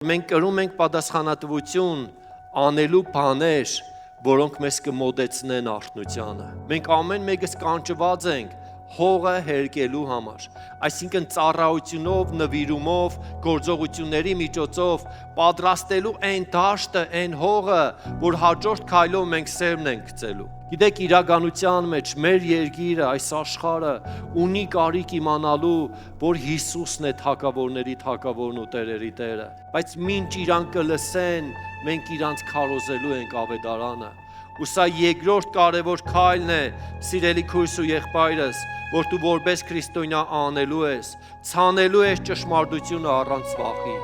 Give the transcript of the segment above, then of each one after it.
Մենք կրում ենք պատասխանատվություն անելու բաներ, որոնք մեզ կմոտեցնեն արթնությանը։ Մենք ամեն մեկս կանչված ենք հողը հերկելու համար, այսինքն ծառայությունով, նվիրումով, գործողությունների միջոցով պատրաստելու այն դաշտը, այն հողը, որ հաջորդ քայլով մենք սերմն ենք գցելու։ Գիտեք, իրականության մեջ մեր երկիրը, այս աշխարհը ունի կարիք իմանալու, որ Հիսուսն է թագավորների թագավորն ու տերերի Տերը, բայց մինչ իրանք կլսեն, մենք իրանց քարոզելու ենք ավետարանը։ Ու սա երկրորդ կարևոր քայլն է, սիրելի քույրս ու եղբայրս, որ դու որպես քրիստոնյա անելու ես, ցանելու ես ճշմարտությունը առանց վախի։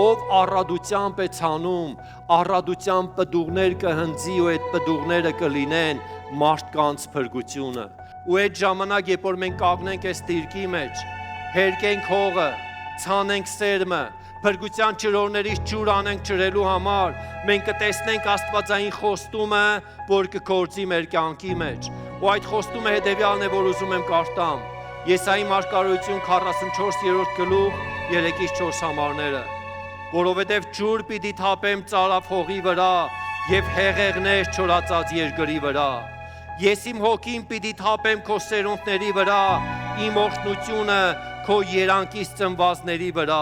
Ով առատությամբ է ցանում, առատությամբ պտուղներ կհնձի ու այդ պտուղները կլինեն մարդկանց փրկությունը։ Ու այդ ժամանակ, երբ որ մենք կանգնենք այս դիրքի մեջ, հերկենք հողը, ցանենք սերմը, փրկության ջրորներից ջուր անենք ջրելու համար, մենք կտեսնենք աստվածային խոստումը, որ կգործի մեր կյանքի մեջ։ Ու այդ խոստումը հետևյալն է, որ ուզում եմ կարդամ։ Եսայի մարգարեություն 44-րդ գլուխ 3-4 համարները։ Որովհետև ջուր պիտի թափեմ ծարավ հողի վրա և հեղեղներ չորացած երկրի վրա։ Ես իմ հոգին պիտի թափեմ քո սերունդների վրա, իմ օրհնությունը քո երանքից ծնվածների վրա։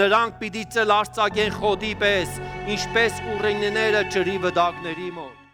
Նրանք պիտի ծլարձակեն խոտի պես, ինչպես ուռենիները ջրի վտակների մոտ։